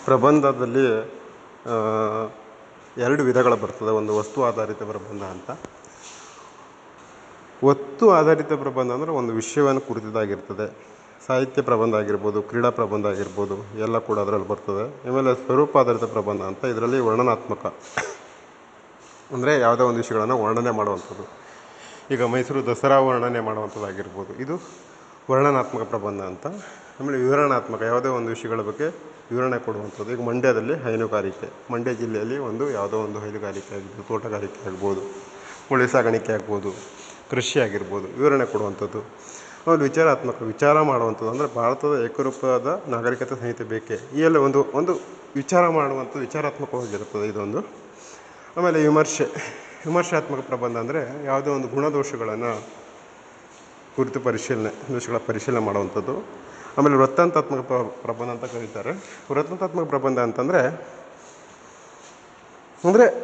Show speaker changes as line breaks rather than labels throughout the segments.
ಪ್ರಬಂಧದಲ್ಲಿ ಎರಡು ವಿಧಗಳು ಬರ್ತದೆ. ಒಂದು ವಸ್ತು ಆಧಾರಿತ ಪ್ರಬಂಧ ಅಂತ. ವಸ್ತು ಆಧಾರಿತ ಪ್ರಬಂಧ ಅಂದರೆ ಒಂದು ವಿಷಯವನ್ನು ಕುರಿತದಾಗಿರ್ತದೆ. ಸಾಹಿತ್ಯ ಪ್ರಬಂಧ ಆಗಿರ್ಬೋದು, ಕ್ರೀಡಾ ಪ್ರಬಂಧ ಆಗಿರ್ಬೋದು, ಎಲ್ಲ ಕೂಡ ಅದರಲ್ಲಿ ಬರ್ತದೆ. ಆಮೇಲೆ ಸ್ವರೂಪ ಆಧಾರಿತ ಪ್ರಬಂಧ ಅಂತ, ಇದರಲ್ಲಿ ವರ್ಣನಾತ್ಮಕ ಅಂದರೆ ಯಾವುದೋ ಒಂದು ವಿಷಯಗಳನ್ನು ವರ್ಣನೆ ಮಾಡುವಂಥದ್ದು. ಈಗ ಮೈಸೂರು ದಸರಾ ವರ್ಣನೆ ಮಾಡುವಂಥದ್ದಾಗಿರ್ಬೋದು, ಇದು ವರ್ಣನಾತ್ಮಕ ಪ್ರಬಂಧ ಅಂತ. ಆಮೇಲೆ ವಿವರಣಾತ್ಮಕ, ಯಾವುದೇ ಒಂದು ವಿಷಯಗಳ ಬಗ್ಗೆ ವಿವರಣೆ ಕೊಡುವಂಥದ್ದು. ಈಗ ಮಂಡ್ಯದಲ್ಲಿ ಹೈನುಗಾರಿಕೆ, ಮಂಡ್ಯ ಜಿಲ್ಲೆಯಲ್ಲಿ ಯಾವುದೋ ಒಂದು ಹೈನುಗಾರಿಕೆ ಆಗಿರ್ಬೋದು, ತೋಟಗಾರಿಕೆ ಆಗ್ಬೋದು, ಕೋಳಿ ಸಾಗಾಣಿಕೆ ಆಗ್ಬೋದು, ಕೃಷಿ ಆಗಿರ್ಬೋದು, ವಿವರಣೆ ಕೊಡುವಂಥದ್ದು. ಆಮೇಲೆ ವಿಚಾರ ಮಾಡುವಂಥದ್ದು ಅಂದರೆ ಭಾರತದ ಏಕರೂಪದ ನಾಗರಿಕತೆ ಸಂಹಿತೆ ಬೇಕೆ, ಈ ಎಲ್ಲ ಒಂದು ವಿಚಾರ ಮಾಡುವಂಥದ್ದು, ವಿಚಾರಾತ್ಮಕವಾಗಿರುತ್ತದೆ ಇದೊಂದು. ಆಮೇಲೆ ವಿಮರ್ಶಾತ್ಮಕ ಪ್ರಬಂಧ ಅಂದರೆ ಯಾವುದೇ ಒಂದು ಗುಣದೋಷಗಳನ್ನು ಕುರಿತು ದೋಷಗಳ ಪರಿಶೀಲನೆ ಮಾಡುವಂಥದ್ದು. ಆಮೇಲೆ ವೃತ್ತಾಂತಾತ್ಮಕ ಪ್ರಬಂಧ ಅಂತ ಕರೀತಾರೆ. ವೃತ್ತಾಂತಾತ್ಮಕ ಪ್ರಬಂಧ ಅಂತಂದರೆ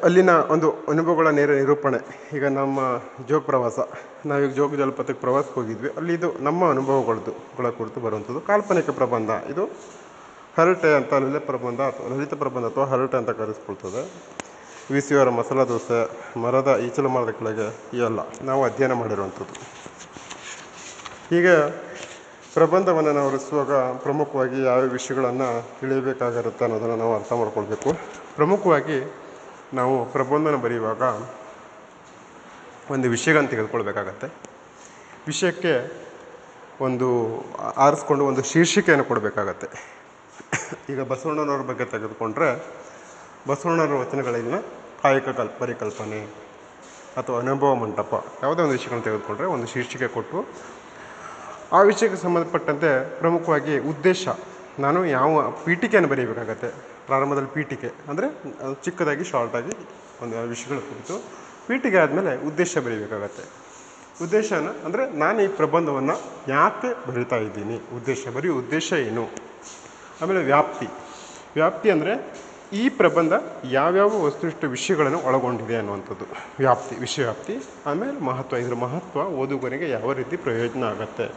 ಅಲ್ಲಿನ ಒಂದು ಅನುಭವಗಳ ನೇರ ನಿರೂಪಣೆ. ಈಗ ನಮ್ಮ ಜೋಗ ಪ್ರವಾಸ, ನಾವೀಗ ಜೋಗ ಜಲಪಾತಕ್ಕೆ ಪ್ರವಾಸಕ್ಕೆ ಹೋಗಿದ್ವಿ, ಅಲ್ಲಿ ಇದು ನಮ್ಮ ಅನುಭವಗಳ ಕುರಿತು ಬರುವಂಥದ್ದು. ಕಾಲ್ಪನಿಕ ಪ್ರಬಂಧ, ಇದು ಹರಟೆ ಅಂತ ಲಲಿತ ಪ್ರಬಂಧ ಅಥವಾ ಹರಟೆ ಅಂತ ಕರೆಸ್ಕೊಳ್ತದೆ. ವಿಸಿಯವರ ಮಸಾಲ ದೋಸೆ, ಈಚಲು ಮರದ ಕೆಳಗೆ, ಇವೆಲ್ಲ ನಾವು ಅಧ್ಯಯನ ಮಾಡಿರುವಂಥದ್ದು. ಹೀಗೆ ಪ್ರಬಂಧವನ್ನು ನಾವು ರಚಿಸುವಾಗ ಪ್ರಮುಖವಾಗಿ ಯಾವ ವಿಷಯಗಳನ್ನು ತಿಳಿಯಬೇಕಾಗಿರುತ್ತೆ ಅನ್ನೋದನ್ನು ನಾವು ಅರ್ಥ ಮಾಡ್ಕೊಳ್ಬೇಕು. ಪ್ರಮುಖವಾಗಿ ನಾವು ಪ್ರಬಂಧನ ಬರೆಯುವಾಗ ಒಂದು ವಿಷಯಗಳನ್ನು ತೆಗೆದುಕೊಳ್ಬೇಕಾಗತ್ತೆ. ವಿಷಯಕ್ಕೆ ಆರಿಸ್ಕೊಂಡು ಒಂದು ಶೀರ್ಷಿಕೆಯನ್ನು ಕೊಡಬೇಕಾಗತ್ತೆ. ಈಗ ಬಸವಣ್ಣನವ್ರ ಬಗ್ಗೆ ತೆಗೆದುಕೊಂಡ್ರೆ, ಬಸವಣ್ಣನವರ ವಚನಗಳಲ್ಲಿನ ಕಾಯಕ ಪರಿಕಲ್ಪನೆ ಅಥವಾ ಅನುಭವ ಮಂಟಪ, ಯಾವುದೇ ಒಂದು ವಿಷಯಗಳನ್ನು ತೆಗೆದುಕೊಂಡ್ರೆ ಒಂದು ಶೀರ್ಷಿಕೆ ಕೊಟ್ಟು ಆ ವಿಷಯಕ್ಕೆ ಸಂಬಂಧಪಟ್ಟಂತೆ ಪ್ರಮುಖವಾಗಿ ಉದ್ದೇಶ, ನಾನು ಯಾವ ಪೀಠಿಕೆಯನ್ನು ಬರೀಬೇಕಾಗತ್ತೆ. ಪ್ರಾರಂಭದಲ್ಲಿ ಪೀಠಿಕೆ ಅಂದರೆ ಚಿಕ್ಕದಾಗಿ ಶಾರ್ಟಾಗಿ ಒಂದು ವಿಷಯಗಳ ಕುರಿತು, ಪೀಠಿಕೆ ಆದಮೇಲೆ ಉದ್ದೇಶ ಬರೀಬೇಕಾಗತ್ತೆ. ಉದ್ದೇಶನ ಅಂದರೆ ನಾನು ಈ ಪ್ರಬಂಧವನ್ನು ಯಾಕೆ ಬರೀತಾ ಇದ್ದೀನಿ, ಬರೆಯೋ ಉದ್ದೇಶ ಏನು. ಆಮೇಲೆ ವ್ಯಾಪ್ತಿ ಅಂದರೆ ಈ ಪ್ರಬಂಧ ಯಾವ್ಯಾವ ವಸ್ತುನಿಷ್ಠ ವಿಷಯಗಳನ್ನು ಒಳಗೊಂಡಿದೆ ಅನ್ನುವಂಥದ್ದು ವಿಷಯ ವ್ಯಾಪ್ತಿ. ಆಮೇಲೆ ಇದರ ಮಹತ್ವ ಓದುಗನಿಗೆ ಯಾವ ರೀತಿ ಪ್ರಯೋಜನ ಆಗುತ್ತೆ,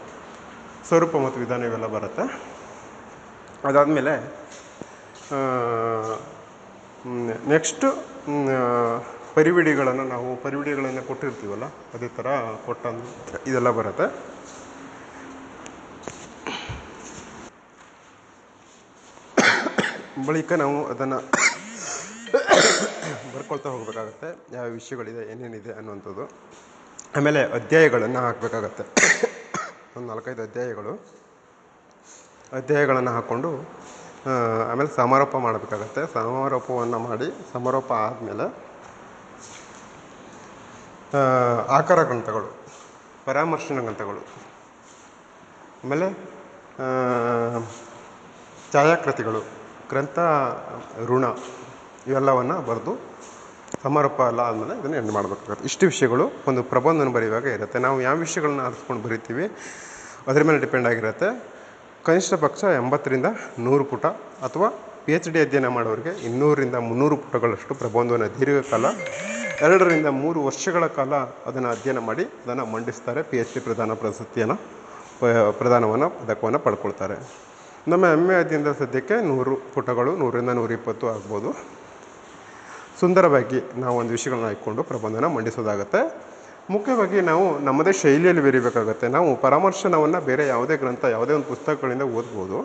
ಸ್ವರೂಪ ಮತ್ತು ವಿಧಾನ ಇವೆಲ್ಲ ಬರುತ್ತೆ. ಅದಾದಮೇಲೆ ನೆಕ್ಸ್ಟು ಪರಿವಿಡಿಗಳನ್ನು ಕೊಟ್ಟಿರ್ತೀವಲ್ಲ, ಅದೇ ಥರ ಇದೆಲ್ಲ ಬರುತ್ತೆ. ಬಳಿಕ ನಾವು ಅದನ್ನು ಬರ್ಕೊಳ್ತಾ ಹೋಗಬೇಕಾಗತ್ತೆ, ಯಾವ ವಿಷಯಗಳಿದೆ, ಏನೇನಿದೆ ಅನ್ನುವಂಥದ್ದು. ಆಮೇಲೆ ಅಧ್ಯಾಯಗಳನ್ನು ಹಾಕಬೇಕಾಗತ್ತೆ. ಒಂದು 4-5 ಅಧ್ಯಾಯಗಳನ್ನು ಹಾಕ್ಕೊಂಡು ಆಮೇಲೆ ಸಮಾರೋಪ ಮಾಡಬೇಕಾಗತ್ತೆ. ಸಮಾರೋಪವನ್ನು ಮಾಡಿ, ಸಮಾರೋಪ ಆದಮೇಲೆ ಆಕಾರ ಗ್ರಂಥಗಳು, ಪರಾಮರ್ಶನ ಗ್ರಂಥಗಳು, ಆಮೇಲೆ ಛಾಯಾಕೃತಿಗಳು, ಗ್ರಂಥ ಋಣ, ಇವೆಲ್ಲವನ್ನು ಬರೆದು ಸಮಾರೋಪ ಎಲ್ಲ ಆದಮೇಲೆ ಇದನ್ನು ಎಂಡ್ ಮಾಡಬೇಕಾಗುತ್ತೆ. ಇಷ್ಟು ವಿಷಯಗಳು ಒಂದು ಪ್ರಬಂಧನ ಬರೆಯುವಾಗ ಇರುತ್ತೆ. ನಾವು ಯಾವ ವಿಷಯಗಳನ್ನ ಆರಿಸ್ಕೊಂಡು ಬರಿತೀವಿ ಅದರ ಮೇಲೆ ಡಿಪೆಂಡ್ ಆಗಿರುತ್ತೆ. ಕನಿಷ್ಠ ಪಕ್ಷ 80ರಿಂದ 100 ಪುಟ, ಅಥವಾ PhD ಅಧ್ಯಯನ ಮಾಡೋರಿಗೆ 200ರಿಂದ 300 ಪುಟಗಳಷ್ಟು ಪ್ರಬಂಧವನ್ನು ದೀರ್ಘಕಾಲ 2ರಿಂದ 3 ವರ್ಷಗಳ ಕಾಲ ಅದನ್ನು ಅಧ್ಯಯನ ಮಾಡಿ ಅದನ್ನು ಮಂಡಿಸ್ತಾರೆ. PhD ಪದಕವನ್ನು ಪಡ್ಕೊಳ್ತಾರೆ. ನಮ್ಮ MA ಅಧ್ಯಯನದ ಸದ್ಯಕ್ಕೆ 100 ಪುಟಗಳು, 100ರಿಂದ 120 ಆಗ್ಬೋದು. ಸುಂದರವಾಗಿ ನಾವು ಒಂದು ವಿಷಯಗಳನ್ನ ಹಾಕ್ಕೊಂಡು ಪ್ರಬಂಧನ ಮಂಡಿಸೋದಾಗುತ್ತೆ. ಮುಖ್ಯವಾಗಿ ನಾವು ನಮ್ಮದೇ ಶೈಲಿಯಲ್ಲಿ ಬರೀಬೇಕಾಗತ್ತೆ. ನಾವು ಪರಾಮರ್ಶನವನ್ನು ಬೇರೆ ಯಾವುದೇ ಗ್ರಂಥ, ಯಾವುದೇ ಒಂದು ಪುಸ್ತಕಗಳಿಂದ ಓದ್ಬೋದು.